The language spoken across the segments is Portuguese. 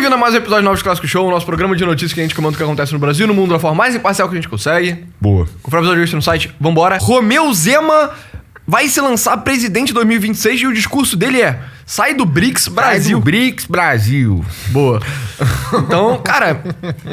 bem-vindo a mais um episódio do Novos Clássicos Show, o nosso programa de notícias que a gente comenta o que acontece no Brasil e no mundo da forma mais imparcial que a gente consegue. Boa. Confere o episódio de hoje no site. Vambora. Romeu Zema vai se lançar presidente em 2026 e o discurso dele é: sai do BRICS, Brasil. Sai do BRICS, Brasil. Boa. Então, cara,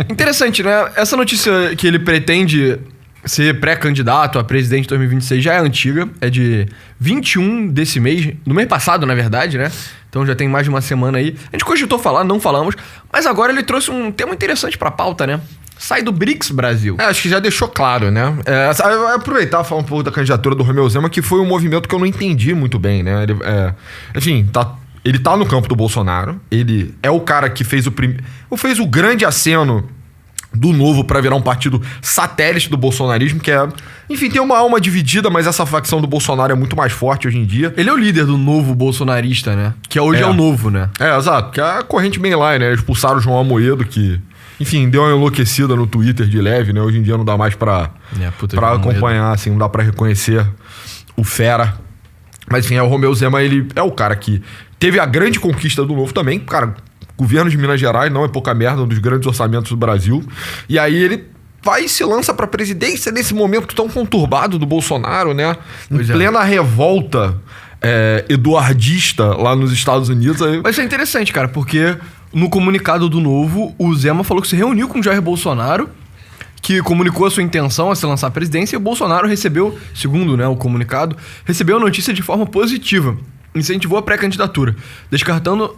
interessante, né? Essa notícia que ele pretende ser pré-candidato a presidente em 2026 já é antiga. É de 21 desse mês, no mês passado, na verdade, né? Então já tem mais de uma semana aí. A gente cogitou falar, não falamos. Mas agora ele trouxe um tema interessante pra pauta, né? Sai do BRICS, Brasil. Acho que já deixou claro, né? Eu vou aproveitar e falar um pouco da candidatura do Romeu Zema, que foi um movimento que eu não entendi muito bem, né? Ele tá no campo do Bolsonaro. Ele é o cara que fez o grande aceno do Novo pra virar um partido satélite do bolsonarismo, que é... Enfim, tem uma alma dividida, mas essa facção do Bolsonaro é muito mais forte hoje em dia. Ele é o líder do Novo bolsonarista, né? Que hoje é o Novo, né? Exato. Que é a corrente mainline, né? Expulsaram o João Amoedo, que... Enfim, deu uma enlouquecida no Twitter de leve, né? Hoje em dia não dá mais pra acompanhar, assim, não dá pra reconhecer o fera. Mas, enfim, o Romeu Zema, ele é o cara que teve a grande conquista do Novo também. Cara, governo de Minas Gerais não é pouca merda, um dos grandes orçamentos do Brasil. E aí ele vai e se lança pra presidência nesse momento tão conturbado do Bolsonaro, né? Em plena revolta eduardista lá nos Estados Unidos. Mas isso é interessante, cara, porque no comunicado do Novo, o Zema falou que se reuniu com o Jair Bolsonaro, que comunicou a sua intenção a se lançar à presidência, e o Bolsonaro recebeu, segundo, né, o comunicado, recebeu a notícia de forma positiva, incentivou a pré-candidatura, descartando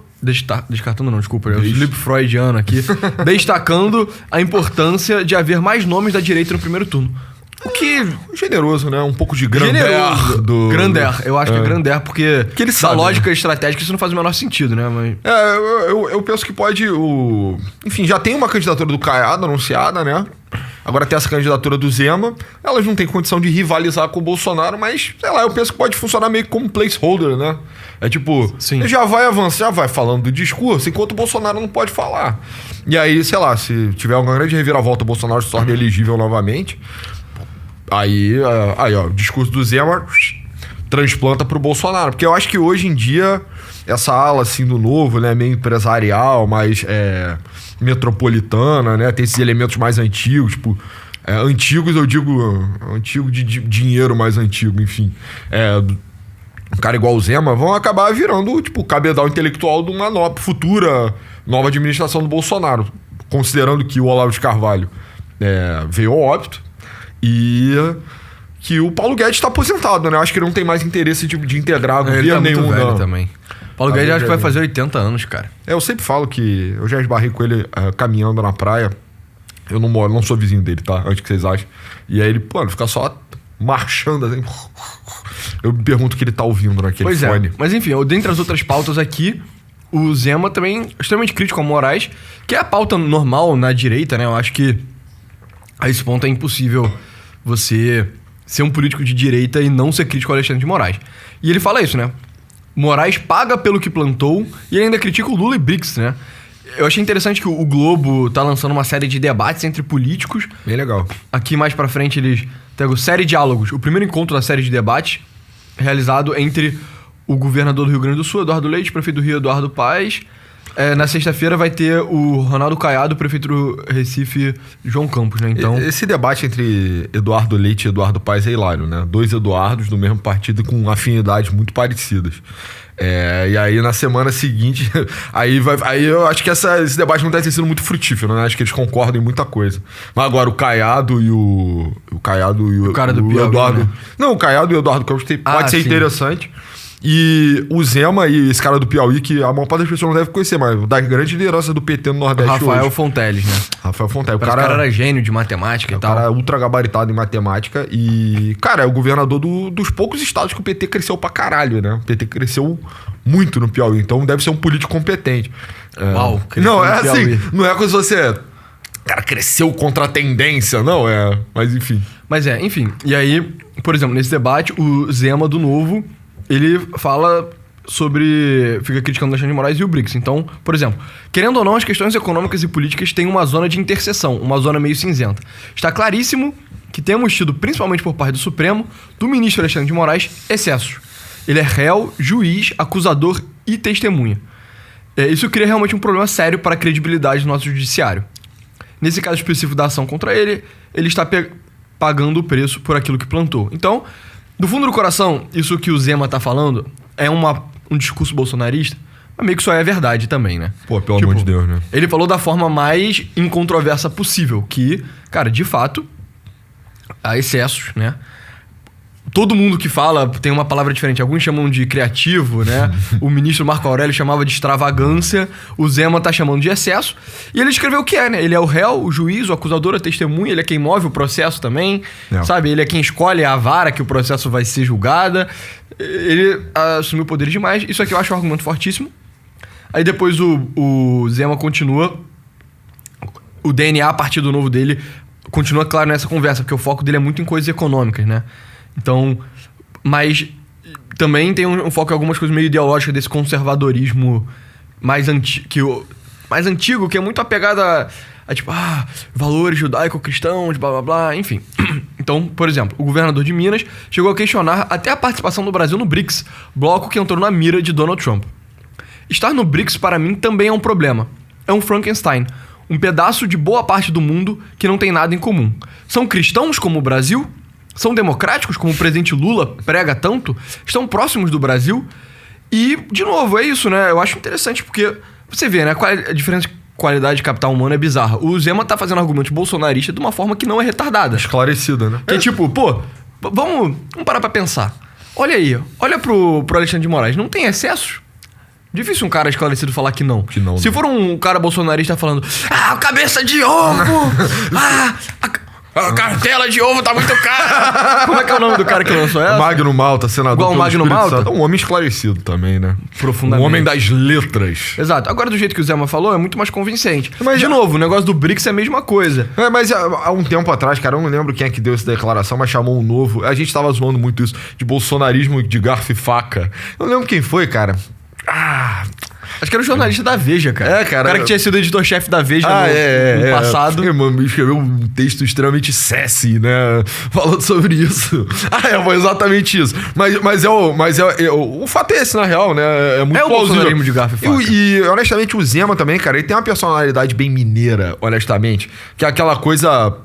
não, desculpa, é o slip freudiano aqui, destacando a importância de haver mais nomes da direita no primeiro turno. O que... Generoso, né? Um pouco de grandeur. Grandeur. Eu acho que é grandeur, porque ele sabe, da lógica estratégica isso não faz o menor sentido, né? Mas... Eu penso que pode... Enfim, já tem uma candidatura do Caiado anunciada, né? Agora tem essa candidatura do Zema. Elas não têm condição de rivalizar com o Bolsonaro, mas, sei lá, eu penso que pode funcionar meio como placeholder, né? É tipo, sim, já vai avançar, já vai falando do discurso, enquanto o Bolsonaro não pode falar. E aí, sei lá, se tiver uma grande reviravolta, o Bolsonaro se torna elegível novamente. Aí, ó, o discurso do Zema transplanta pro Bolsonaro. Porque eu acho que hoje em dia, essa ala, assim, do Novo, né, meio empresarial, mais metropolitana, né, tem esses elementos mais antigos, tipo... antigos, eu digo... Antigo de dinheiro mais antigo, enfim. Um cara igual o Zema vão acabar virando, tipo, o cabedal intelectual de uma futura nova administração do Bolsonaro. Considerando que o Olavo de Carvalho veio ao óbito. E que o Paulo Guedes está aposentado, né? Eu acho que ele não tem mais interesse de integrar governo nenhum. Velho também. Paulo Guedes acho que vai fazer 80 anos, cara. Eu sempre falo que eu já esbarrei com ele caminhando na praia. Eu não sou vizinho dele, tá? Antes que vocês achem. E aí ele, mano, fica só marchando assim. Eu me pergunto o que ele tá ouvindo naquele fone. Mas enfim, dentre as outras pautas aqui, o Zema também é extremamente crítico a Moraes, que é a pauta normal na direita, né? Eu acho que a esse ponto é impossível você ser um político de direita e não ser crítico ao Alexandre de Moraes. E ele fala isso, né? Moraes paga pelo que plantou e ele ainda critica o Lula e BRICS, né? Eu achei interessante que o Globo tá lançando uma série de debates entre políticos. Bem legal. Aqui mais pra frente eles têm a série de diálogos. O primeiro encontro da série de debates realizado entre o governador do Rio Grande do Sul, Eduardo Leite, prefeito do Rio, Eduardo Paes. Na sexta-feira vai ter o Ronaldo Caiado, prefeito do Recife, João Campos, né? Então... Esse debate entre Eduardo Leite e Eduardo Paes é hilário, né? Dois Eduardos do mesmo partido com afinidades muito parecidas. E aí na semana seguinte, aí eu acho que esse debate não deve ter sido muito frutífero, né? Acho que eles concordam em muita coisa. Mas agora o Caiado e o cara do Piauí, Eduardo... né? Não, o Caiado e o Eduardo Campos pode ser interessante. E o Zema e esse cara do Piauí, que a maior parte das pessoas não deve conhecer, mas da grande liderança do PT no Nordeste Rafael hoje. Fonteles, né? Rafael Fonteles. O cara era gênio de matemática e tal. O cara ultra gabaritado em matemática. E, cara, é o governador dos poucos estados que o PT cresceu pra caralho, né? O PT cresceu muito no Piauí, então deve ser um político competente. Uau, não, assim, não é coisa você... Cara, cresceu contra a tendência, não, Mas enfim. Enfim. E aí, por exemplo, nesse debate, o Zema do Novo... Ele fala sobre... Fica criticando o Alexandre de Moraes e o BRICS. Então, por exemplo, querendo ou não, as questões econômicas e políticas têm uma zona de interseção, uma zona meio cinzenta. Está claríssimo que temos tido, principalmente por parte do Supremo, do ministro Alexandre de Moraes, excessos. Ele é réu, juiz, acusador e testemunha. Isso cria realmente um problema sério para a credibilidade do nosso judiciário. Nesse caso específico da ação contra ele, ele está pagando o preço por aquilo que plantou. Então, do fundo do coração, isso que o Zema tá falando é um discurso bolsonarista, mas meio que só é verdade também, né? Pô, pelo amor de Deus, né? Ele falou da forma mais incontroversa possível, que, cara, de fato, há excessos, né? Todo mundo que fala tem uma palavra diferente. Alguns chamam de criativo, né? O ministro Marco Aurélio chamava de extravagância. O Zema tá chamando de excesso. E ele escreveu o que é, né? Ele é o réu, o juiz, o acusador, a testemunha. Ele é quem move o processo também. Sabe? Ele é quem escolhe a vara que o processo vai ser julgada. Ele assumiu poderes demais. Isso aqui eu acho um argumento fortíssimo. Aí depois o Zema continua. O DNA, a partir do novo dele, continua claro nessa conversa. Porque o foco dele é muito em coisas econômicas, né? Então, mas também tem um foco em algumas coisas meio ideológicas desse conservadorismo mais antigo, que é muito apegado a tipo, valores judaico-cristãos, blá blá blá, enfim. Então, por exemplo, o governador de Minas chegou a questionar até a participação do Brasil no BRICS, bloco que entrou na mira de Donald Trump. Estar no BRICS, para mim, também é um problema. É um Frankenstein, um pedaço de boa parte do mundo que não tem nada em comum. São cristãos como o Brasil? São democráticos, como o presidente Lula prega tanto? Estão próximos do Brasil? E, de novo, é isso, né? Eu acho interessante porque você vê, né? A diferença de qualidade de capital humano é bizarra. O Zema tá fazendo argumentos bolsonaristas de uma forma que não é retardada. Esclarecida, né? Que é tipo, vamos parar pra pensar. Olha aí, olha pro Alexandre de Moraes. Não tem excessos? Difícil um cara esclarecido falar que não. Se for um cara bolsonarista falando, cabeça de ovo! A cartela de ovo tá muito cara. Como é que é o nome do cara que lançou essa? Magno Malta, senador. Igual o Magno Malta? Um homem esclarecido também, né? Profundamente. Um homem das letras. Exato. Agora, do jeito que o Zema falou, é muito mais convincente. Mas, de novo, o negócio do BRICS é a mesma coisa. Mas há um tempo atrás, cara, eu não lembro quem é que deu essa declaração, mas chamou um novo. A gente tava zoando muito isso, de bolsonarismo de garfo e faca. Eu não lembro quem foi, cara. Acho que era o jornalista da Veja, cara. Cara. O cara que tinha sido editor-chefe da Veja no passado. Escreveu um texto extremamente sassy, né? Falando sobre isso. Foi exatamente isso. Mas o fato é esse, na real, né? É muito plausível. O bolsonarismo de garfo e faca. E, honestamente, o Zema também, cara, ele tem uma personalidade bem mineira, honestamente. Que é aquela coisa...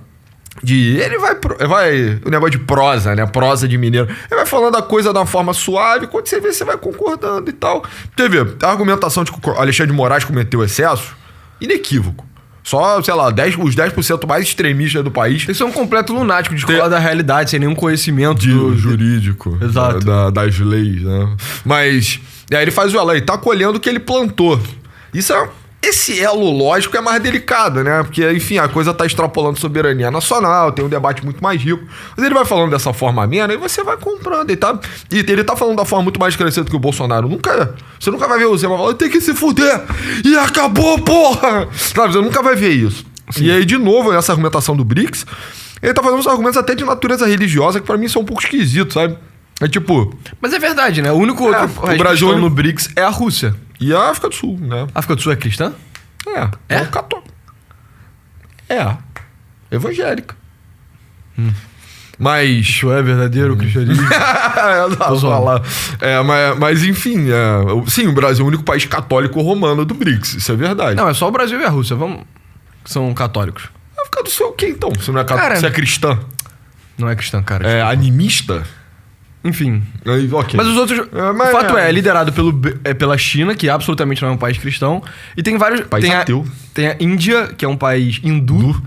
Ele vai... O negócio de prosa, né? Prosa de mineiro. Ele vai falando a coisa de uma forma suave. Quando você vê, você vai concordando e tal. Teve a argumentação de que o Alexandre de Moraes cometeu excesso. Inequívoco. Só, sei lá, os 10% mais extremistas do país. Isso é um completo lunático de escola da realidade, sem nenhum conhecimento jurídico. Exato. Das leis, né? Mas... Aí ele faz ele tá colhendo o que ele plantou. Esse elo lógico é mais delicado, né? Porque, enfim, a coisa tá extrapolando soberania nacional, tem um debate muito mais rico. Mas ele vai falando dessa forma amena e você vai comprando. Ele tá falando da forma muito mais esclarecida que o Bolsonaro. Você nunca vai ver o Zema falando, tem que se fuder! E acabou, porra! Sabe, você nunca vai ver isso. Sim. E aí, de novo, essa argumentação do BRICS, ele tá fazendo uns argumentos até de natureza religiosa que pra mim são um pouco esquisitos, sabe? É tipo... Mas é verdade, né? O único outro o Brasil no BRICS é a Rússia. E a África do Sul, né? A África do Sul é cristã? É católica. Evangélica. Mas... Isso é verdadeiro cristianismo? Mas enfim, sim, o Brasil é o único país católico romano do BRICS. Isso é verdade. Não, é só o Brasil e a Rússia. São católicos. A África do Sul é o quê, então? Se não é católico, você é cristã? Não é cristã, cara. É animista? Enfim. Okay. Mas os outros... o fato é liderado pela China, que absolutamente não é um país cristão. E tem vários... Ateu. Tem a Índia, que é um país hindu.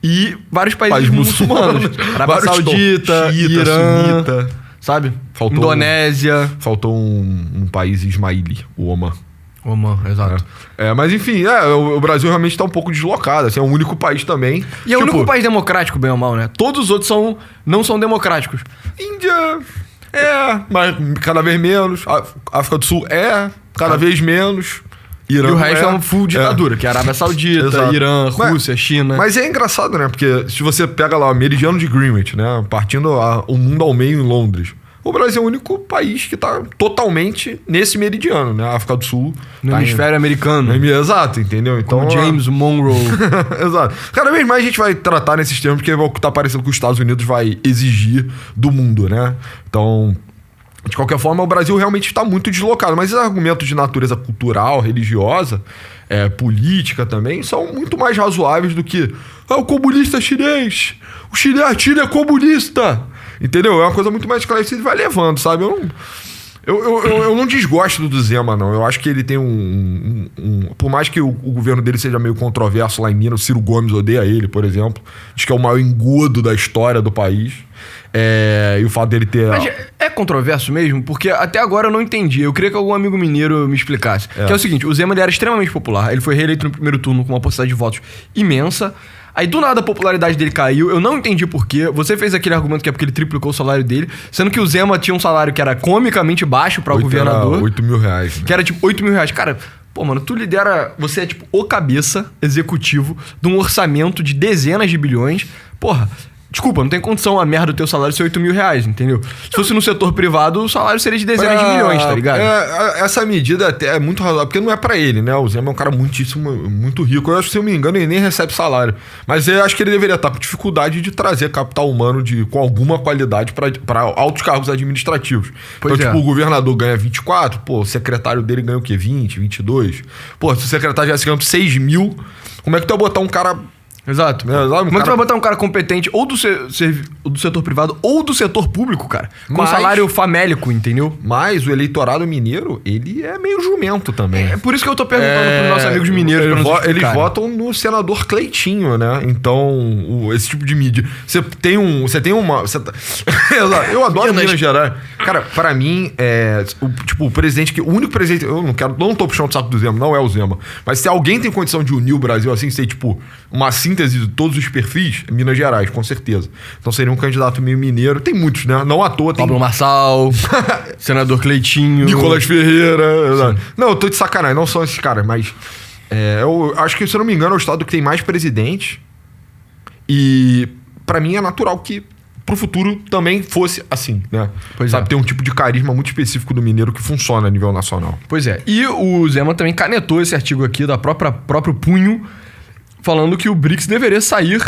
E vários países muçulmanos. Arábia Saudita, Irã, sunita. Sabe? Indonésia. Faltou um país ismaili, o Oman. Exato. Mas enfim, o Brasil realmente tá um pouco deslocado. Assim, é o único país também. E é o único país democrático, bem ou mal, né? Todos os outros não são democráticos. Índia... mas cada vez menos. África do Sul cada vez menos. Irã e o resto é uma full ditadura, que é a Arábia Saudita, Exato. Irã, Rússia, China. Mas é engraçado, né? Porque se você pega lá o meridiano de Greenwich, né? Partindo o mundo ao meio em Londres. O Brasil é o único país que tá totalmente nesse meridiano, né? A África do Sul. No hemisfério americano. Exato, entendeu? Então, como James Monroe. Exato. Cada vez mais a gente vai tratar nesses termos, porque tá parecendo que os Estados Unidos vai exigir do mundo, né? Então... De qualquer forma, o Brasil realmente está muito deslocado. Mas esses argumentos de natureza cultural, religiosa, política também, são muito mais razoáveis do que o comunista chinês, a China é comunista. Entendeu? É uma coisa muito mais esclarecida e vai levando, sabe? Eu não desgosto do Zema, não. Eu acho que ele tem por mais que o governo dele seja meio controverso lá em Minas, o Ciro Gomes odeia ele, por exemplo. Diz que é o maior engodo da história do país. E o fato dele ter... Mas é controverso mesmo? Porque até agora eu não entendi. Eu queria que algum amigo mineiro me explicasse. Que é o seguinte, o Zema ele era extremamente popular. Ele foi reeleito no primeiro turno com uma porcentagem de votos imensa. Aí do nada a popularidade dele caiu. Eu não entendi por quê. Você fez aquele argumento que é porque ele triplicou o salário dele. Sendo que o Zema tinha um salário que era comicamente baixo para o governador. R$8 mil. Né? Que era tipo R$8 mil. Cara... Pô, mano, tu lidera... Você é tipo o cabeça executivo de um orçamento de dezenas de bilhões. Porra... Desculpa, não tem condição a merda do teu salário ser R$8 mil, entendeu? Se fosse no setor privado, o salário seria de dezenas de milhões, tá ligado? Essa medida até é muito razoável, porque não é pra ele, né? O Zema é um cara muito rico. Eu acho que, se eu me engano, ele nem recebe salário. Mas eu acho que ele deveria estar com dificuldade de trazer capital humano com alguma qualidade pra altos cargos administrativos. Pois então, tipo, o governador ganha 24, pô, o secretário dele ganha o quê? 20, 22? Pô, se o secretário já se ganha 6 mil, como é que tu vai botar um cara... Exato. Como é que tu vai botar um cara competente ou do setor privado ou do setor público, cara? Com salário famélico, entendeu? Mas o eleitorado mineiro, ele é meio jumento também. É por isso que eu tô perguntando pros nossos amigos mineiros. Eles votam no senador Cleitinho, né? Então, esse tipo de mídia. Eu adoro Minas Gerais. Cara, pra mim, o presidente o único presidente... Eu não tô puxando o saco do Zema, não é o Zema. Mas se alguém tem condição de unir o Brasil assim, ser tipo uma síntese de todos os perfis, Minas Gerais, com certeza. Então seria um candidato meio mineiro. Tem muitos, né? Não à toa. Tem Pablo Marçal, senador Cleitinho, Nicolas Ferreira. Não, eu tô de sacanagem. Não são esses caras, mas... eu acho que, se eu não me engano, é o estado que tem mais presidentes. E pra mim é natural que pro futuro também fosse assim, né? Sabe, tem um tipo de carisma muito específico do mineiro que funciona a nível nacional. Pois é. E o Zema também canetou esse artigo aqui da próprio punho, falando que o BRICS deveria sair...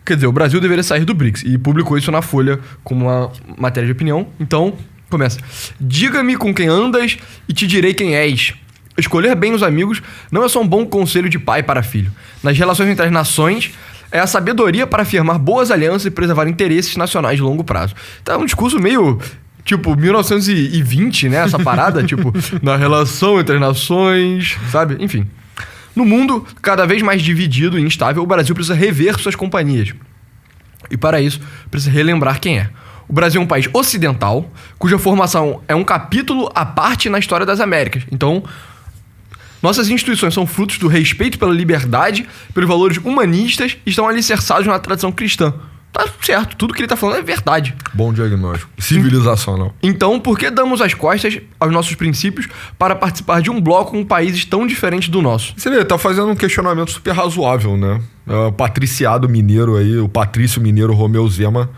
Quer dizer, o Brasil deveria sair do BRICS. E publicou isso na Folha como uma matéria de opinião. Então, começa. Diga-me com quem andas e te direi quem és. Escolher bem os amigos não é só um bom conselho de pai para filho. Nas relações entre as nações, é a sabedoria para afirmar boas alianças e preservar interesses nacionais de longo prazo. Então é um discurso meio... Tipo, 1920, né? Essa parada, tipo, na relação entre as nações, sabe? Enfim... No mundo cada vez mais dividido e instável, o Brasil precisa rever suas companhias. E para isso, precisa relembrar quem é. O Brasil é um país ocidental, cuja formação é um capítulo à parte na história das Américas. Então, nossas instituições são frutos do respeito pela liberdade, pelos valores humanistas e estão alicerçados na tradição cristã. Tá certo, tudo que ele tá falando é verdade. Bom diagnóstico. Civilizacional. Então, por que damos as costas aos nossos princípios para participar de um bloco com países tão diferentes do nosso? Você vê, tá fazendo um questionamento super razoável, né? O patriciado mineiro aí, o patrício mineiro Romeu Zema,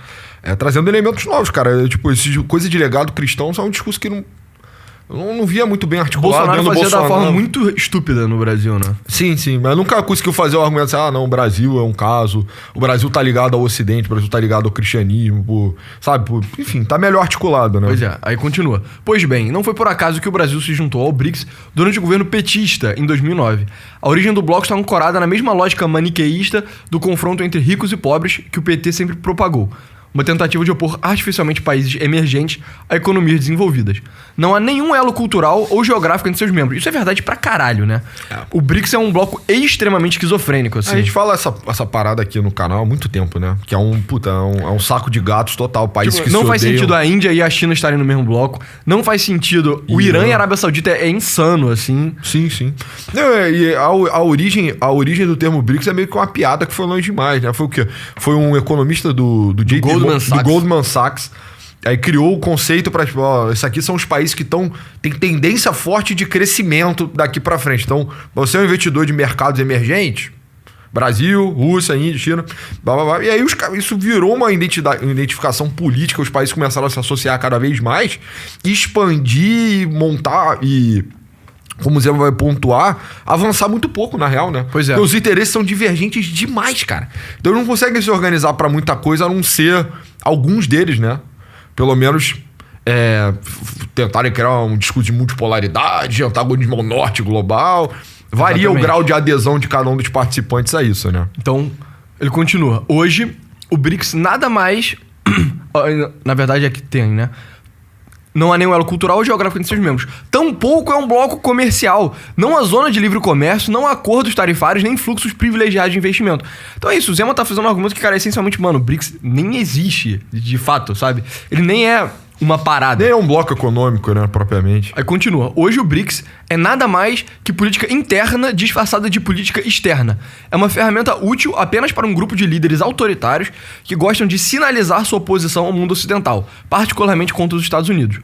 trazendo elementos novos, cara. Tipo, coisa de legado cristão é um discurso que não via muito bem articulado. Bolsonaro fazia da forma muito estúpida no Brasil, né? Sim, mas nunca conseguiu fazer o argumento assim, não, o Brasil é um caso, o Brasil tá ligado ao Ocidente, o Brasil tá ligado ao cristianismo, enfim, tá melhor articulado, né? Pois é, aí continua. Pois bem, não foi por acaso que o Brasil se juntou ao BRICS durante o governo petista, em 2009. A origem do bloco está ancorada na mesma lógica maniqueísta do confronto entre ricos e pobres que o PT sempre propagou. Uma tentativa de opor artificialmente países emergentes a economias desenvolvidas. Não há nenhum elo cultural ou geográfico entre seus membros. Isso é verdade pra caralho, né? O BRICS é um bloco extremamente esquizofrênico, assim. A gente fala essa parada aqui no canal há muito tempo, né? Que é um saco de gatos total. Países que não faz sentido a Índia e a China estarem no mesmo bloco. Não faz sentido. O Irã e a Arábia Saudita é insano, assim. Sim. E a origem do termo BRICS é meio que uma piada que foi longe demais, né? Foi o quê? Foi um economista do Goldman Sachs. Aí criou o conceito para, tipo, esses aqui são os países que têm tendência forte de crescimento daqui para frente. Então, você é um investidor de mercados emergentes, Brasil, Rússia, Índia, China, blá, blá, blá. E aí isso virou uma identificação política, os países começaram a se associar cada vez mais, expandir, montar e... como o Zé vai pontuar, avançar muito pouco, na real, né? Pois é. Porque os interesses são divergentes demais, cara. Então eles não conseguem se organizar pra muita coisa, a não ser alguns deles, né? Pelo menos tentarem criar um discurso de multipolaridade, de antagonismo ao norte global. Varia Exatamente. o grau de adesão de cada um dos participantes a isso, né? Então, ele continua. Hoje, o BRICS nada mais... Na verdade, é que tem, né? Não há nenhum elo cultural ou geográfico entre seus membros. Tampouco é um bloco comercial. Não há zona de livre comércio, não há acordos tarifários, nem fluxos privilegiados de investimento. Então é isso, o Zema tá fazendo um argumento que, cara, essencialmente, mano, o BRICS nem existe, de fato, sabe? Ele nem é uma parada. Nem é um bloco econômico, né, propriamente. Aí continua. Hoje o BRICS é nada mais que política interna disfarçada de política externa. É uma ferramenta útil apenas para um grupo de líderes autoritários que gostam de sinalizar sua oposição ao mundo ocidental, particularmente contra os Estados Unidos.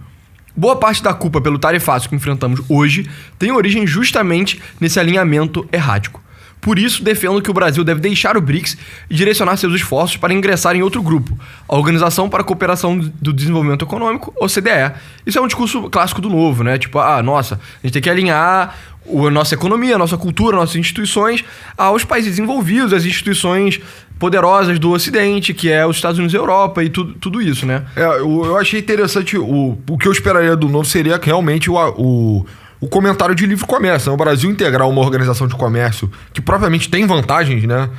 Boa parte da culpa pelo tarifaço que enfrentamos hoje tem origem justamente nesse alinhamento errático. Por isso, defendo que o Brasil deve deixar o BRICS e direcionar seus esforços para ingressar em outro grupo, a Organização para a Cooperação do Desenvolvimento Econômico, OCDE. Isso é um discurso clássico do novo, né? Tipo, nossa, a gente tem que alinhar a nossa economia, a nossa cultura, nossas instituições aos países desenvolvidos, às instituições poderosas do Ocidente, que é os Estados Unidos e a Europa e tudo isso, né? Eu achei interessante, o que eu esperaria do novo seria realmente o comentário de livre comércio, né? O Brasil integrar uma organização de comércio que propriamente tem vantagens, né?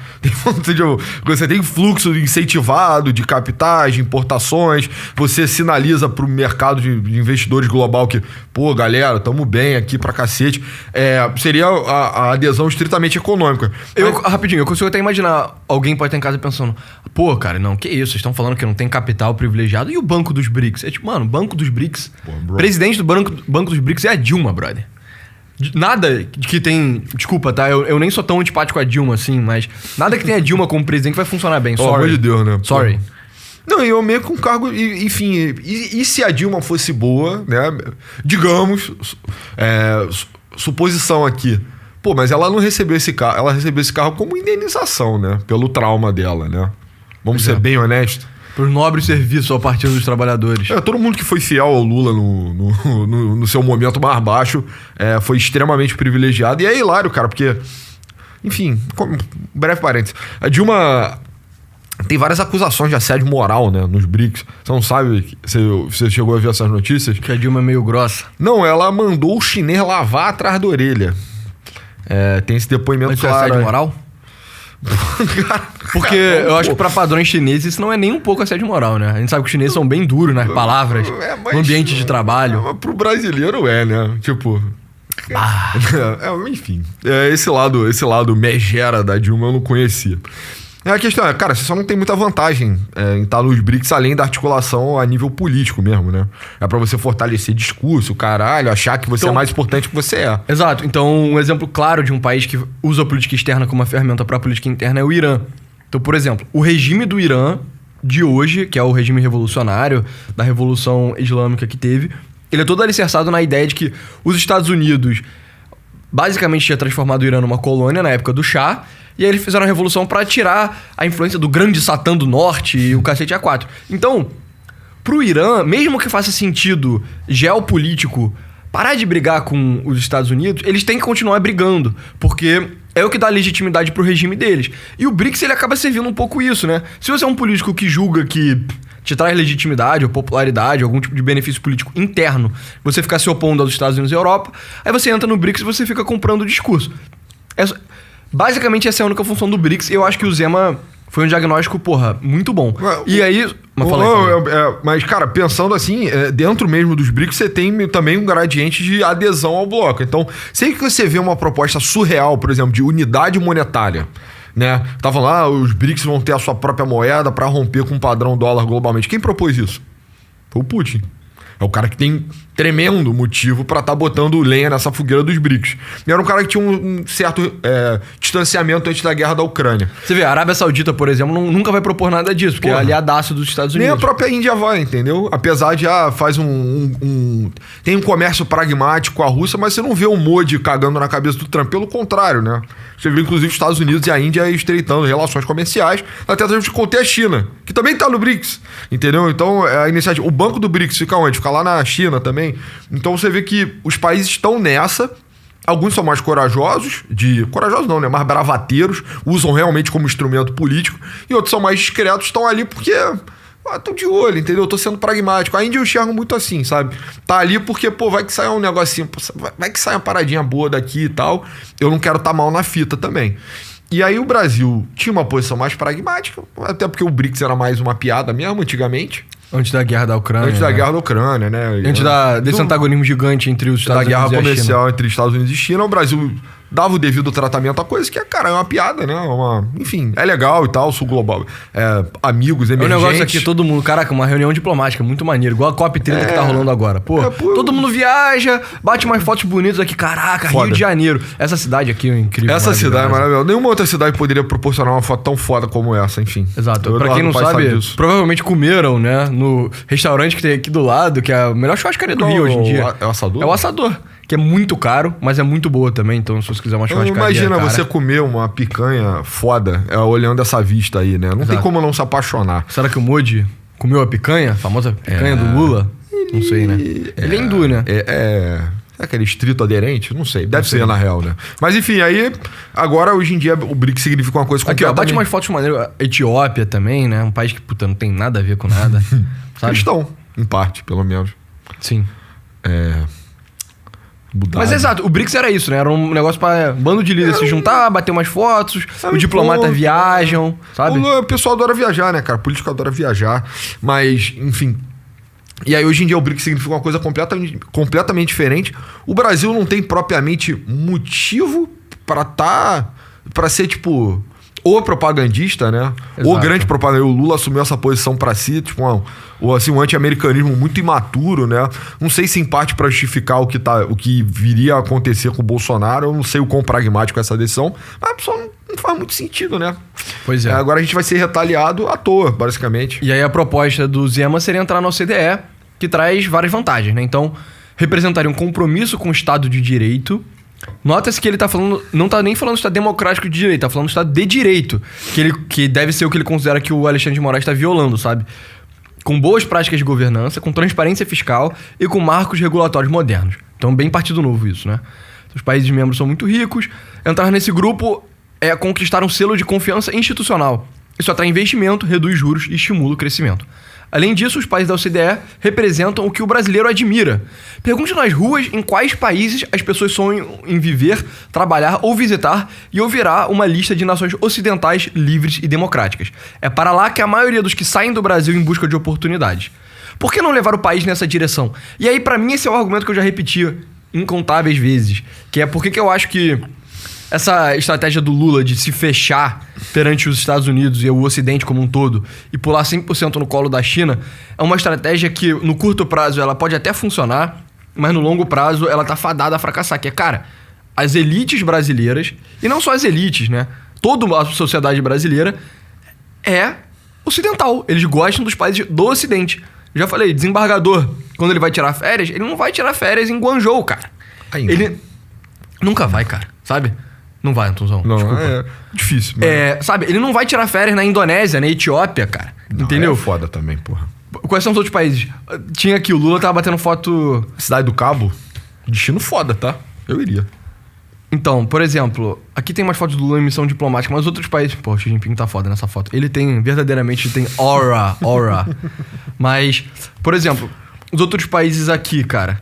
Você tem fluxo incentivado de capitais, de importações, você sinaliza para o mercado de investidores global que, pô, galera, tamo bem aqui pra cacete. Seria a adesão estritamente econômica. Rapidinho, eu consigo até imaginar, alguém pode estar em casa pensando, pô, cara, não, que isso, vocês estão falando que não tem capital privilegiado, e o Banco dos BRICS? É tipo, mano, Banco dos BRICS, presidente do Banco dos BRICS é a Dilma, brother. Nada que tem... Desculpa, tá? Eu nem sou tão antipático a Dilma assim, mas nada que tenha a Dilma como presidente vai funcionar bem. Pelo amor de Deus, né? Sorry. Não, e eu meio com cargo... Enfim, e se a Dilma fosse boa, né? Digamos, suposição aqui. Pô, mas ela não recebeu esse cargo... Ela recebeu esse cargo como indenização, né? Pelo trauma dela, né? Vamos ser bem honestos. Por nobre serviço ao Partido dos Trabalhadores. Todo mundo que foi fiel ao Lula no seu momento mais baixo foi extremamente privilegiado. E é hilário, cara, porque... Enfim, breve parênteses. A Dilma tem várias acusações de assédio moral, né, nos BRICS. Você não sabe... Você chegou a ver essas notícias? Que a Dilma é meio grossa. Não, ela mandou o chinês lavar atrás da orelha. Tem esse depoimento mas claro. É assédio moral? Porque eu acho que pra padrões chineses isso não é nem um pouco assédio moral, né? A gente sabe que os chineses são bem duros nas palavras, no ambiente de trabalho. Mas pro brasileiro né? Tipo... enfim. Esse lado megera da Dilma eu não conhecia. A questão cara, você só não tem muita vantagem em estar nos BRICS, além da articulação a nível político mesmo, né? É pra você fortalecer discurso, caralho, achar que você é mais importante que você é. Exato. Então, um exemplo claro de um país que usa a política externa como uma ferramenta pra política interna é o Irã. Então, por exemplo, o regime do Irã de hoje, que é o regime revolucionário da Revolução Islâmica que teve, ele é todo alicerçado na ideia de que os Estados Unidos basicamente tinha transformado o Irã numa colônia na época do Shah, e aí eles fizeram a revolução pra tirar a influência do grande Satã do Norte e o cacete A4. Então, pro Irã, mesmo que faça sentido geopolítico parar de brigar com os Estados Unidos, eles têm que continuar brigando, porque é o que dá legitimidade pro regime deles. E o BRICS, ele acaba servindo um pouco isso, né? Se você é um político que julga que te traz legitimidade ou popularidade, algum tipo de benefício político interno, você ficar se opondo aos Estados Unidos e à Europa, aí você entra no BRICS e você fica comprando o discurso. Basicamente, essa é a única função do BRICS, e eu acho que o Zema foi um diagnóstico, muito bom. E aí... Mas, cara, pensando assim, dentro mesmo dos BRICS, você tem também um gradiente de adesão ao bloco. Então, sempre que você vê uma proposta surreal, por exemplo, de unidade monetária, né? Estavam lá, os BRICS vão ter a sua própria moeda para romper com o padrão dólar globalmente. Quem propôs isso? Foi o Putin. É o cara que tem tremendo motivo pra estar botando lenha nessa fogueira dos BRICS. E era um cara que tinha um certo distanciamento antes da guerra da Ucrânia. Você vê, a Arábia Saudita, por exemplo, nunca vai propor nada disso, porque é aliadaço dos Estados Unidos. Nem a própria Índia vai, entendeu? Apesar de faz tem um comércio pragmático com a Rússia, mas você não vê o Modi cagando na cabeça do Trump. Pelo contrário, né? Você vê, inclusive, os Estados Unidos e a Índia estreitando relações comerciais na tentativa de conter a China, que também tá no BRICS, entendeu? Então, a iniciativa... O banco do BRICS fica onde? Fica lá na China também. Então, você vê que os países estão nessa. Alguns são mais corajosos, corajosos não, né? Mais bravateiros, usam realmente como instrumento político. E outros são mais discretos, estão ali porque... tô de olho, entendeu? Eu tô sendo pragmático. A Índia eu enxergo muito assim, sabe? Tá ali porque, vai que sai um negocinho, vai que sai uma paradinha boa daqui e tal. Eu não quero tá mal na fita também. E aí o Brasil tinha uma posição mais pragmática, até porque o BRICS era mais uma piada mesmo, antigamente. Antes da guerra da Ucrânia. Antes da guerra da Ucrânia, né? Antes desse antagonismo gigante entre os Estados Unidos e a China. Da guerra comercial entre Estados Unidos e China, o Brasil dava o devido tratamento a coisa que, cara, é uma piada, né? Enfim, é legal e tal, sul global. Amigos, emergentes. É um negócio aqui, todo mundo... Caraca, uma reunião diplomática muito maneiro. Igual a COP30 que tá rolando agora. Todo mundo viaja, bate umas fotos bonitas aqui. Caraca, foda. Rio de Janeiro. Essa cidade aqui é incrível. Essa cidade é maravilhosa. Nenhuma outra cidade poderia proporcionar uma foto tão foda como essa, enfim. Exato. Pra quem não sabe, provavelmente comeram, né? No restaurante que tem aqui do lado, que é a melhor churrascaria do Rio hoje em dia. É o Assador? É o Assador. Que é muito caro, mas é muito boa também. Então, se você quiser uma churrascaria... Imagina você comer uma picanha foda olhando essa vista aí, né? Não tem como não se apaixonar. Será que o Modi comeu a picanha? A famosa picanha do Lula? Não sei, né? Ele é hindu, né? É aquele estrito aderente? Não sei. Deve ser, na real, né? Mas enfim, aí... Agora, hoje em dia, o BRICS significa uma coisa completamente... Aqui, ó, bate umas fotos maneiras. Etiópia também, né? Um país que, puta, não tem nada a ver com nada. Sabe? Cristão, em parte, pelo menos. Sim. Budade. Mas exato, o BRICS era isso, né? Era um negócio pra bando de líderes se juntar, bater umas fotos, os diplomatas viajam, sabe? O pessoal adora viajar, né, cara? O político adora viajar, mas, enfim... E aí, hoje em dia, o BRICS significa uma coisa completamente diferente. O Brasil não tem propriamente motivo pra ser, tipo... O propagandista, né? Exato. O grande propagandista. O Lula assumiu essa posição pra si, tipo, um anti-americanismo muito imaturo, né? Não sei se em parte pra justificar o que viria a acontecer com o Bolsonaro. Eu não sei o quão pragmático é essa decisão, mas a pessoa não faz muito sentido, né? Pois é. Agora a gente vai ser retaliado à toa, basicamente. E aí a proposta do Zema seria entrar na OCDE, que traz várias vantagens, né? Então, representaria um compromisso com o Estado de Direito. Nota-se que ele tá falando... Não tá nem falando do Estado democrático de direito, tá falando do Estado de direito. Que deve ser o que ele considera que o Alexandre de Moraes tá violando, sabe? Com boas práticas de governança, com transparência fiscal e com marcos regulatórios modernos. Então, bem partido novo isso, né? Os países membros são muito ricos. Entrar nesse grupo é conquistar um selo de confiança institucional. Isso atrai investimento, reduz juros e estimula o crescimento. Além disso, os países da OCDE representam o que o brasileiro admira. Pergunte nas ruas em quais países as pessoas sonham em viver, trabalhar ou visitar e ouvirá uma lista de nações ocidentais livres e democráticas. É para lá que a maioria dos que saem do Brasil em busca de oportunidades. Por que não levar o país nessa direção? E aí, pra mim, esse é o argumento que eu já repeti incontáveis vezes. Que é por que eu acho que essa estratégia do Lula de se fechar perante os Estados Unidos e o Ocidente como um todo e pular 100% no colo da China é uma estratégia que, no curto prazo, ela pode até funcionar, mas no longo prazo ela tá fadada a fracassar. Que é, cara, as elites brasileiras, e não só as elites, né? Toda a sociedade brasileira é ocidental. Eles gostam dos países do Ocidente. Já falei, desembargador, quando ele vai tirar férias, ele não vai tirar férias em Guangzhou, cara. Ainda. Ele nunca vai, cara, sabe? Não vai, Antonzão. Não, desculpa. É difícil. Mas... sabe, ele não vai tirar férias na Indonésia, na Etiópia, cara. Não, entendeu? É foda também, porra. Quais são os outros países? Tinha aqui, o Lula tava batendo foto... Cidade do Cabo, destino foda, tá? Eu iria. Então, por exemplo, aqui tem umas fotos do Lula em missão diplomática, mas os outros países... Pô, o Xi Jinping tá foda nessa foto. Ele tem, verdadeiramente, tem aura. Mas, por exemplo, os outros países aqui, cara.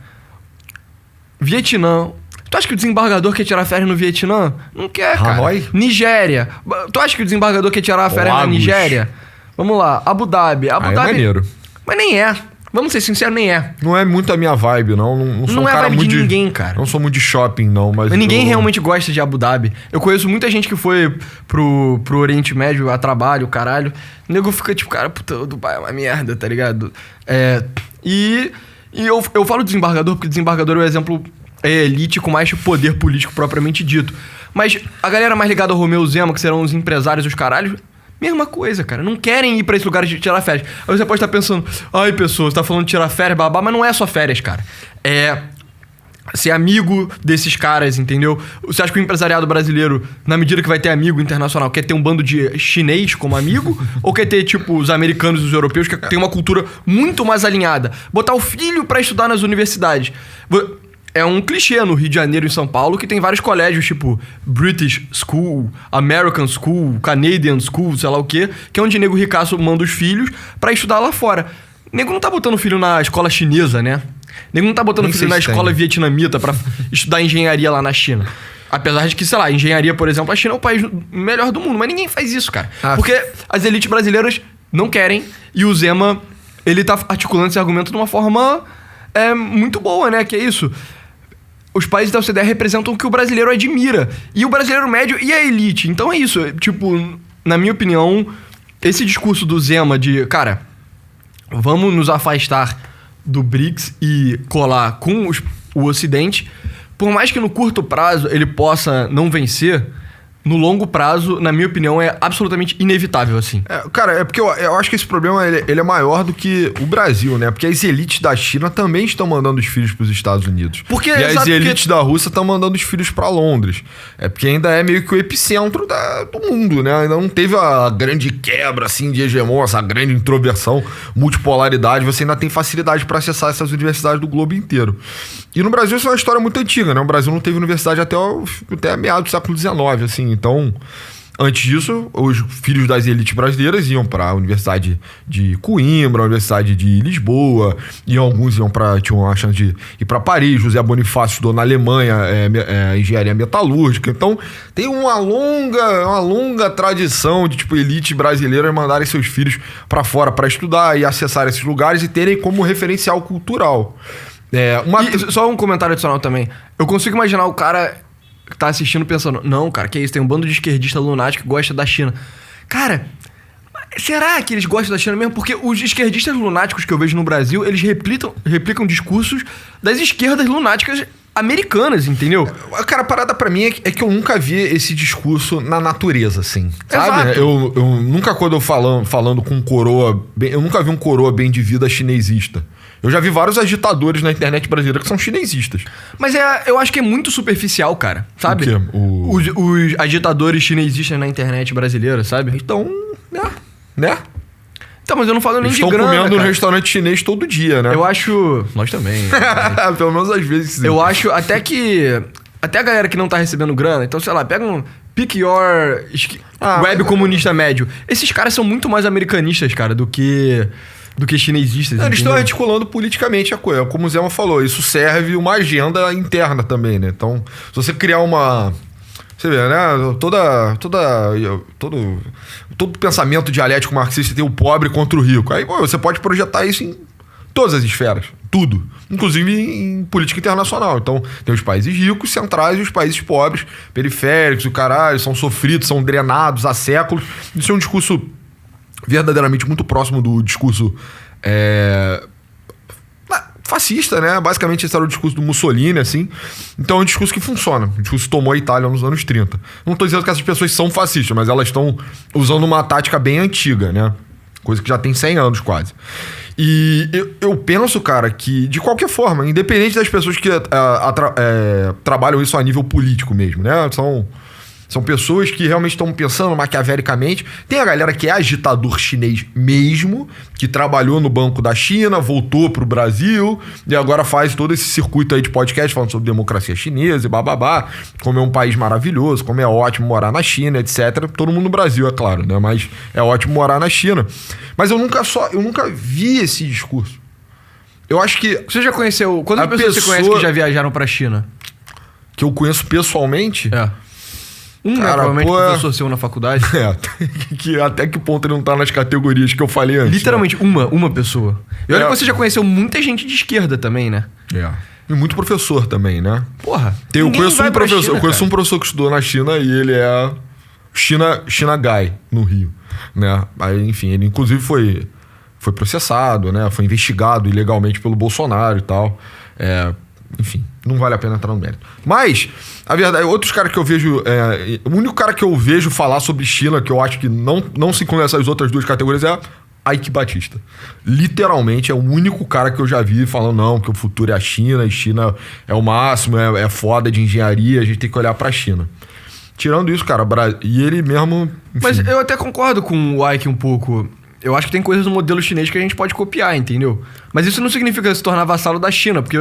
Vietnã... Tu acha que o desembargador quer tirar férias no Vietnã? Não quer, cara. Hanoi? Nigéria. Tu acha que o desembargador quer tirar férias na Nigéria? Vamos lá. Abu Dhabi. É maneiro. Mas nem é. Vamos ser sinceros, nem é. Não é muito a minha vibe, não. Não sou um cara muito de ninguém, cara. Não sou muito de shopping, não. Mas ninguém realmente gosta de Abu Dhabi. Eu conheço muita gente que foi pro Oriente Médio a trabalho, caralho. O nego fica tipo, cara, puta, o Dubai é uma merda, tá ligado? E eu falo desembargador porque desembargador é o exemplo... elite com mais poder político propriamente dito. Mas a galera mais ligada ao Romeu Zema, que serão os empresários e os caralhos, mesma coisa, cara. Não querem ir pra esse lugar de tirar férias. Aí você pode estar pensando, ai, pessoa, você tá falando de tirar férias, babá, mas não é só férias, cara. É ser amigo desses caras, entendeu? Você acha que o empresariado brasileiro, na medida que vai ter amigo internacional, quer ter um bando de chinês como amigo? Ou quer ter, tipo, os americanos e os europeus, que tem uma cultura muito mais alinhada? Botar o filho pra estudar nas universidades. é um clichê no Rio de Janeiro e em São Paulo, que tem vários colégios, tipo British School, American School, Canadian School, sei lá o quê, que é onde nego ricaço manda os filhos pra estudar lá fora. Nego não tá botando o filho na escola chinesa, né? Nego não tá botando o filho na escola vietnamita pra estudar engenharia lá na China. Apesar de que, sei lá, engenharia, por exemplo, a China é o país melhor do mundo. Mas ninguém faz isso, cara. Porque as elites brasileiras não querem. E o Zema, ele tá articulando esse argumento de uma forma muito boa, né? Que é isso. Os países da OCDE representam o que o brasileiro admira. E o brasileiro médio e a elite. Então é isso. Tipo, na minha opinião, esse discurso do Zema de... Cara, vamos nos afastar do BRICS e colar com o Ocidente... Por mais que no curto prazo ele possa não vencer, no longo prazo, na minha opinião, é absolutamente inevitável, assim. Cara, é porque eu acho que esse problema ele é maior do que o Brasil, né? Porque as elites da China também estão mandando os filhos para os Estados Unidos. E as elites da Rússia estão mandando os filhos para Londres. É porque ainda é meio que o epicentro do mundo, né? Ainda não teve a grande quebra, assim, de hegemon, essa grande introversão, multipolaridade. Você ainda tem facilidade para acessar essas universidades do globo inteiro. E no Brasil isso é uma história muito antiga, né? O Brasil não teve universidade até meados do século XIX, assim. Então, antes disso, os filhos das elites brasileiras iam para a Universidade de Coimbra, a Universidade de Lisboa, e alguns tinham a chance de ir para Paris. José Bonifácio estudou na Alemanha engenharia metalúrgica. Então, tem uma longa tradição de elites brasileiras mandarem seus filhos para fora para estudar e acessar esses lugares e terem como referencial cultural. Só um comentário adicional também. Eu consigo imaginar o cara que tá assistindo pensando, não, cara, que é isso? Tem um bando de esquerdista lunático que gosta da China. Cara, será que eles gostam da China mesmo? Porque os esquerdistas lunáticos que eu vejo no Brasil, eles replicam discursos das esquerdas lunáticas americanas, entendeu? Cara, a parada pra mim é que eu nunca vi esse discurso na natureza, assim. Sabe? Exato. Eu nunca, quando eu falando com um coroa... eu nunca vi um coroa bem de vida chinesista. Eu já vi vários agitadores na internet brasileira que são chinesistas. Mas eu acho que é muito superficial, cara. Sabe? O quê? Os agitadores chinesistas na internet brasileira, sabe? Então, né? Então, mas eu não falo nem de grana, estão comendo cara. no restaurante chinês todo dia, né? Eu acho... Nós também. Pelo menos às vezes sim. Eu acho até que... Até a galera que não tá recebendo grana, então, sei lá, pega um... Pick your web comunista médio. Esses caras são muito mais americanistas, cara, do que chinesistas. Eles estão articulando politicamente a coisa. Como o Zema falou, isso serve uma agenda interna também, né? Então, se você criar uma... Você vê, né? Todo pensamento dialético marxista tem o pobre contra o rico. Aí, você pode projetar isso em todas as esferas. Tudo. Inclusive em política internacional. Então, tem os países ricos, centrais, e os países pobres, periféricos, o caralho, são sofridos, são drenados há séculos. Isso é um discurso verdadeiramente muito próximo do discurso fascista, né? Basicamente esse era o discurso do Mussolini, assim. Então é um discurso que funciona. O discurso tomou a Itália nos anos 30. Não estou dizendo que essas pessoas são fascistas, mas elas estão usando uma tática bem antiga, né? Coisa que já tem 100 anos quase. E eu penso, cara, que de qualquer forma, independente das pessoas que trabalham isso a nível político mesmo, né? São pessoas que realmente estão pensando maquiavelicamente. Tem a galera que é agitador chinês mesmo, que trabalhou no Banco da China, voltou pro Brasil e agora faz todo esse circuito aí de podcast falando sobre democracia chinesa e bababá, como é um país maravilhoso, como é ótimo morar na China, etc. Todo mundo no Brasil, é claro, né? Mas é ótimo morar na China. Mas eu nunca vi esse discurso. Eu acho que... Você já conheceu... Quantas pessoas você conhece que já viajaram pra China? Que eu conheço pessoalmente? Provavelmente professor seu na faculdade. Até que ponto ele não tá nas categorias que eu falei antes. Literalmente, né? uma pessoa. E olha que você já conheceu muita gente de esquerda também, né? E muito professor também, né? Porra. Eu conheço um professor que estudou na China e ele é China Guy, no Rio. Né? Aí, enfim, ele inclusive foi processado, né? Foi investigado ilegalmente pelo Bolsonaro e tal. Enfim, não vale a pena entrar no mérito. Mas, a verdade, outros caras que eu vejo... o único cara que eu vejo falar sobre China, que eu acho que não se inclui nessas outras duas categorias, é Ike Batista. Literalmente, é o único cara que eu já vi falando, não, que o futuro é a China, e China é o máximo, é foda de engenharia, a gente tem que olhar pra China. Tirando isso, cara, e ele mesmo... Enfim. Mas eu até concordo com o Ike um pouco... eu acho que tem coisas no modelo chinês que a gente pode copiar, entendeu? Mas isso não significa se tornar vassalo da China, porque...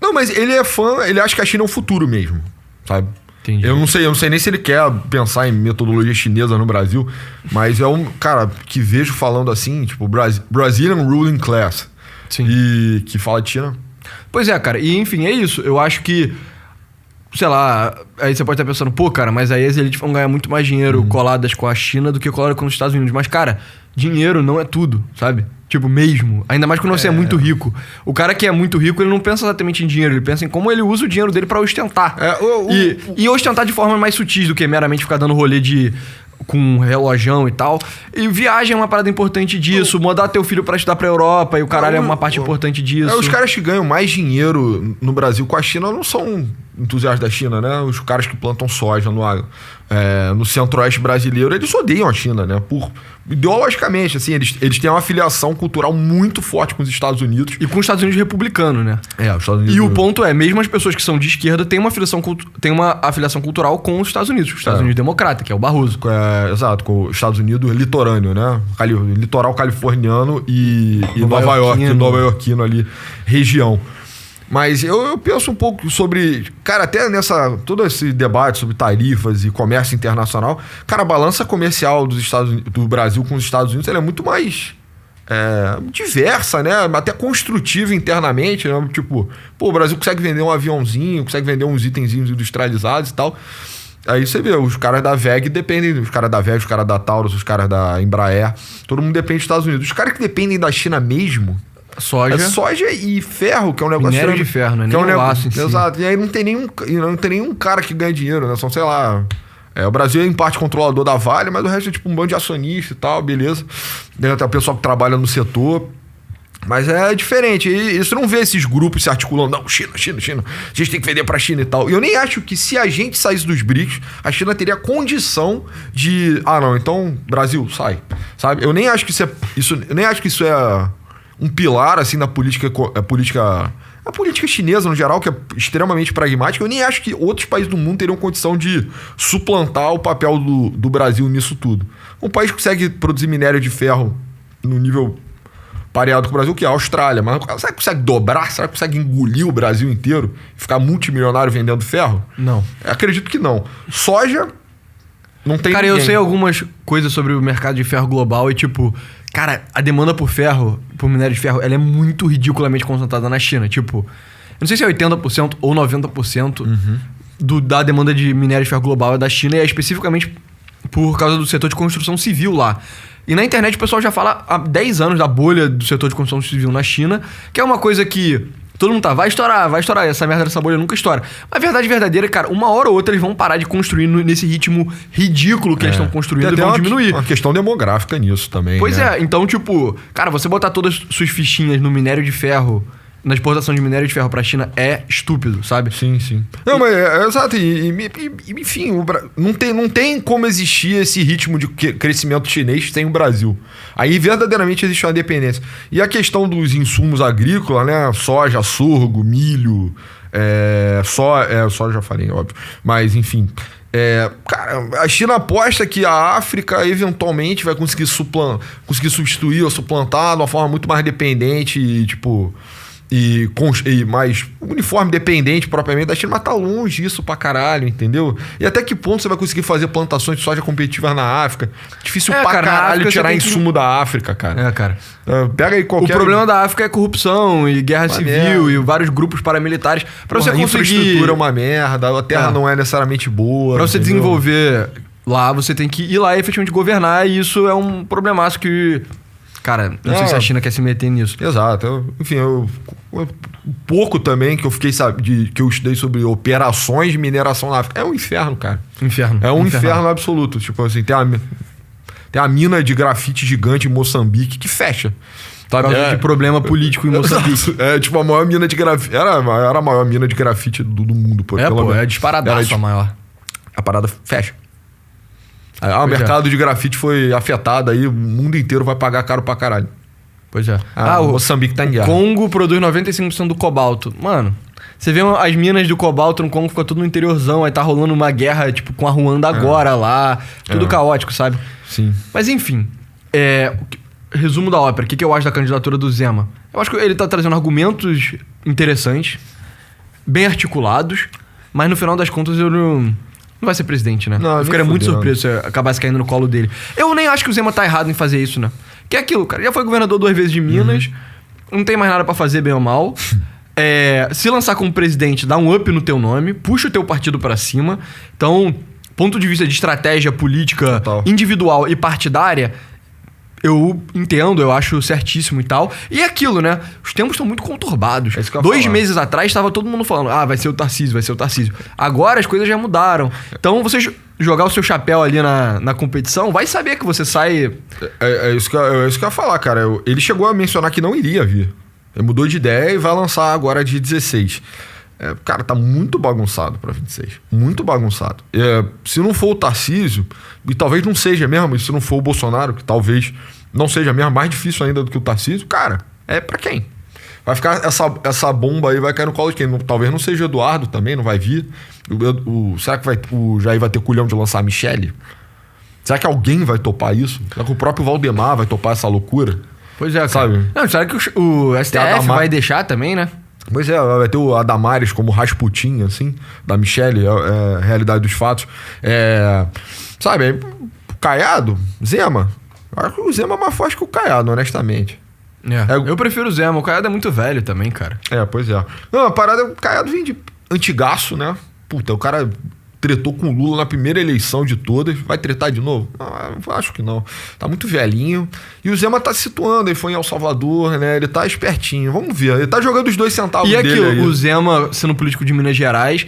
Não, mas ele é fã, ele acha que a China é o futuro mesmo, sabe? Entendi. Eu não sei nem se ele quer pensar em metodologia chinesa no Brasil, mas é um cara que vejo falando assim, tipo, Brazilian Ruling Class. Sim. E que fala de China. Pois é, cara. E, enfim, é isso. Eu acho que, sei lá, aí você pode estar pensando, pô, cara, mas aí as elites vão ganhar muito mais dinheiro coladas com a China do que coladas com os Estados Unidos. Mas, cara, dinheiro não é tudo, sabe? Tipo, mesmo. Ainda mais quando você é muito rico. O cara que é muito rico, ele não pensa exatamente em dinheiro. Ele pensa em como ele usa o dinheiro dele pra ostentar. E ostentar de forma mais sutis do que meramente ficar dando rolê com um relojão e tal. E viagem é uma parada importante disso. Mandar teu filho pra estudar pra Europa e o caralho é uma parte importante disso. Os caras que ganham mais dinheiro no Brasil com a China não são entusiastas da China, né? Os caras que plantam soja no centro-oeste brasileiro, eles odeiam a China, né? Ideologicamente, assim, eles têm uma filiação cultural muito forte com os Estados Unidos. E com os Estados Unidos republicano, né? Os Estados Unidos... E o ponto é, mesmo as pessoas que são de esquerda têm uma afiliação cultural com os Estados Unidos. Os Estados Unidos democrata, que é o Barroso. Exato, com os Estados Unidos litorâneo, né? Litoral californiano e Nova Yorkino ali, região. Mas eu penso um pouco sobre... Cara, até todo esse debate sobre tarifas e comércio internacional... Cara, a balança comercial do Brasil com os Estados Unidos ela é muito mais diversa, né? Até construtiva internamente, né? Tipo, pô, o Brasil consegue vender um aviãozinho, consegue vender uns itenzinhos industrializados e tal. Aí você vê, os caras da VEG dependem... Os caras da VEG, os caras da Taurus, os caras da Embraer... Todo mundo depende dos Estados Unidos. Os caras que dependem da China mesmo... Soja e ferro, que é um negócio... Minério de ferro, né? Nem o aço em si. Exato. E aí não tem nenhum cara que ganha dinheiro, né? São, sei lá... o Brasil é em parte controlador da Vale, mas o resto é tipo um bando de acionista e tal, beleza. Tem até o pessoal que trabalha no setor. Mas é diferente. E você não vê esses grupos se articulando. Não, China. A gente tem que vender pra China e tal. E eu nem acho que se a gente saísse dos BRICS, a China teria condição de... então, Brasil, sai. Sabe? Eu nem acho que isso é um pilar, assim, na política... A política chinesa, no geral, que é extremamente pragmática. Eu nem acho que outros países do mundo teriam condição de suplantar o papel do Brasil nisso tudo. Um país que consegue produzir minério de ferro no nível pareado com o Brasil, que é a Austrália. Mas será que consegue dobrar? Será que consegue engolir o Brasil inteiro e ficar multimilionário vendendo ferro? Não. Acredito que não. Soja, não tem Cara, ninguém. Eu sei algumas coisas sobre o mercado de ferro global e, tipo... Cara, a demanda por minério de ferro, ela é muito ridiculamente concentrada na China. Tipo, eu não sei se é 80% ou 90% da demanda de minério de ferro global é da China e é especificamente por causa do setor de construção civil lá. E na internet o pessoal já fala há 10 anos da bolha do setor de construção civil na China, que é uma coisa que todo mundo vai estourar, essa merda dessa bolha nunca estoura. Mas a verdade verdadeira, cara, uma hora ou outra eles vão parar de construir nesse ritmo ridículo que eles estão construindo e vão diminuir. Uma questão demográfica nisso também. Pois é, então, tipo, cara, você botar todas as suas fichinhas no minério de ferro, na exportação de minério de ferro pra China é estúpido, sabe? Sim. Não, mas exato. Enfim, não tem como existir esse ritmo de crescimento chinês sem o Brasil. Aí verdadeiramente existe uma dependência. E a questão dos insumos agrícolas, né? Soja, sorgo, milho, soja já falei, óbvio. Mas, enfim. Cara, a China aposta que a África eventualmente vai conseguir substituir ou suplantar de uma forma muito mais dependente e, tipo... E mais uniforme dependente propriamente da China, mas tá longe disso pra caralho, entendeu? E até que ponto você vai conseguir fazer plantações de soja competitivas na África? Difícil pra caralho tirar insumo da África, cara. Cara. Pega aí qualquer... O problema da África é corrupção e guerra civil e vários grupos paramilitares. Pra você conseguir... A infraestrutura é uma merda, a terra não é necessariamente boa. Pra você desenvolver lá, você tem que ir lá e efetivamente governar, e isso é um problemaço que... Cara, não sei se a China quer se meter nisso. Exato. Enfim, pouco também que eu fiquei que eu estudei sobre operações de mineração na África. É um inferno, cara. É um inferno absoluto. Tipo assim, tem a mina de grafite gigante em Moçambique que fecha. Por causa de problema político em Moçambique. Tipo a maior mina de grafite. Era a maior mina de grafite do mundo. É disparadaço a maior. A parada fecha. O mercado de grafite foi afetado aí, o mundo inteiro vai pagar caro pra caralho. Pois é. O Moçambique tá em guerra. O Congo produz 95% do cobalto. Mano, você vê as minas do cobalto no Congo, fica tudo no interiorzão, aí tá rolando uma guerra, tipo, com a Ruanda agora lá. Tudo caótico, sabe? Sim. Mas enfim, resumo da ópera, o que eu acho da candidatura do Zema? Eu acho que ele tá trazendo argumentos interessantes, bem articulados, mas no final das contas eu não vai ser presidente, né? Não, eu ficaria muito surpreso se acabasse caindo no colo dele. Eu nem acho que o Zema tá errado em fazer isso, né? Que é aquilo, cara. Já foi governador 2 vezes de Minas, não tem mais nada pra fazer, bem ou mal. Se lançar como presidente, dá um up no teu nome, puxa o teu partido pra cima. Então, ponto de vista de estratégia política individual e partidária, eu entendo, eu acho certíssimo e tal. E é aquilo, né? Os tempos estão muito conturbados. 2 meses atrás estava todo mundo falando, vai ser o Tarcísio, vai ser o Tarcísio. Agora as coisas já mudaram. Então, você jogar o seu chapéu ali na competição, vai saber que você sai... É isso que eu ia falar, cara. Ele chegou a mencionar que não iria vir. Ele mudou de ideia e vai lançar agora dia 16. Cara, tá muito bagunçado pra 26. Muito bagunçado. Se não for o Tarcísio, e talvez não seja mesmo, e se não for o Bolsonaro, que talvez não seja mesmo, mais difícil ainda do que o Tarcísio, cara, é pra quem? Vai ficar essa bomba aí, vai cair no colo de quem? Talvez não seja o Eduardo também, não vai vir. Será que o Jair vai ter culhão de lançar a Michele? Será que alguém vai topar isso? Será que o próprio Valdemar vai topar essa loucura? Pois é, cara. Sabe? Não, será que o STF vai deixar também, né? Pois vai ter o Adamares como Rasputin, assim, da Michele, a realidade dos fatos. Sabe, Caiado, Zema. Eu acho que o Zema é mais forte que o Caiado, honestamente. Eu prefiro o Zema, o Caiado é muito velho também, cara. Pois é. Não, a parada, o Caiado vem de antigaço, né? Puta, o cara tretou com o Lula na primeira eleição de todas. Vai tretar de novo? Não, acho que não. Tá muito velhinho. E o Zema tá se situando. Ele foi em El Salvador, né? Ele tá espertinho. Vamos ver. Ele tá jogando os 2 centavos dele. E aquilo, o Zema, sendo político de Minas Gerais,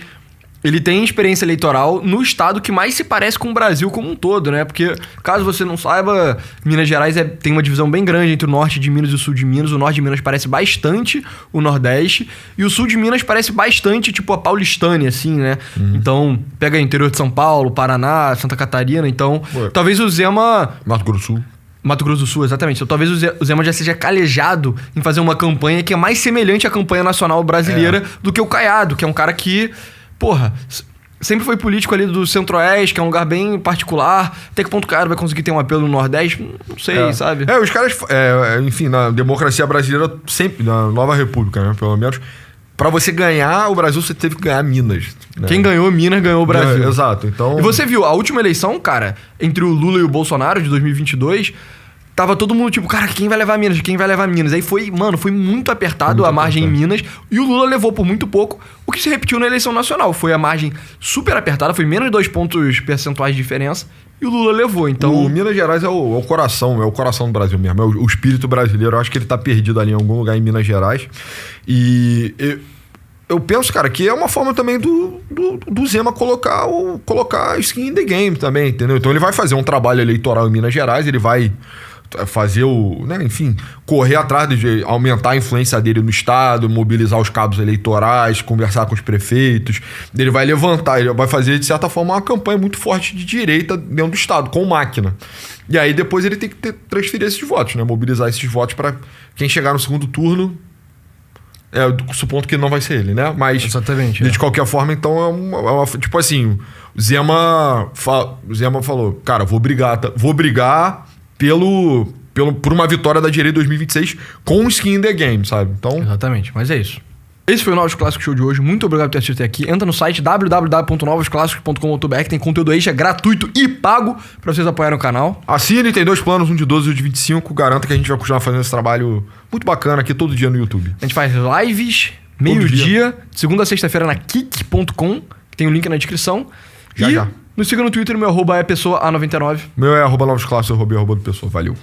ele tem experiência eleitoral no estado que mais se parece com o Brasil como um todo, né? Porque, caso você não saiba, Minas Gerais tem uma divisão bem grande entre o norte de Minas e o sul de Minas. O norte de Minas parece bastante o Nordeste. E o sul de Minas parece bastante, tipo, a paulistânia, assim, né? Então, pega interior de São Paulo, Paraná, Santa Catarina. Então, talvez o Zema... Mato Grosso do Sul. Mato Grosso do Sul, exatamente. Então, talvez o Zema já seja calejado em fazer uma campanha que é mais semelhante à campanha nacional brasileira do que o Caiado, que é um cara que... Porra, sempre foi político ali do Centro-Oeste, que é um lugar bem particular. Até que ponto o cara vai conseguir ter um apelo no Nordeste? Não sei, sabe? Os caras... enfim, na democracia brasileira, sempre, na Nova República, né? Pelo menos, pra você ganhar o Brasil, você teve que ganhar Minas. Né? Quem ganhou Minas, ganhou o Brasil. Exato, então... E você viu, a última eleição, cara, entre o Lula e o Bolsonaro, de 2022... Tava todo mundo tipo, cara, quem vai levar Minas? Quem vai levar Minas? Aí foi muito apertado a margem em Minas. E o Lula levou por muito pouco, o que se repetiu na eleição nacional. Foi a margem super apertada, foi menos de 2 pontos percentuais de diferença. E o Lula levou, então... O Minas Gerais é o coração do Brasil mesmo. É o espírito brasileiro. Eu acho que ele tá perdido ali em algum lugar em Minas Gerais. E... eu penso, cara, que é uma forma também do Zema colocar skin in the game também, entendeu? Então ele vai fazer um trabalho eleitoral em Minas Gerais, ele vai... fazer enfim, correr atrás de aumentar a influência dele no estado, mobilizar os cabos eleitorais, conversar com os prefeitos. Ele vai ele vai fazer, de certa forma, uma campanha muito forte de direita dentro do estado, com máquina. E aí depois ele tem que transferir esses votos, né? Mobilizar esses votos para quem chegar no segundo turno. Eu suponho que não vai ser ele, né? Mas, exatamente, de qualquer forma, então, tipo assim, o Zema falou, cara, vou brigar por uma vitória da direita em 2026 com skin in the game, sabe? Então... Exatamente, mas é isso. Esse foi o Novos Clássicos Show de hoje. Muito obrigado por ter assistido até aqui. Entra no site www.novosclassicos.com.br, tem conteúdo extra gratuito e pago pra vocês apoiarem o canal. Assine, tem 2 planos, um de 12 e um de 25. Garanta que a gente vai continuar fazendo esse trabalho muito bacana aqui todo dia no YouTube. A gente faz lives, meio-dia, segunda a sexta-feira na kik.com, tem o link na descrição. Já. Nos siga no Twitter, meu arroba é pessoa A99. Meu é @novosclassicos, @do pessoa. Valeu.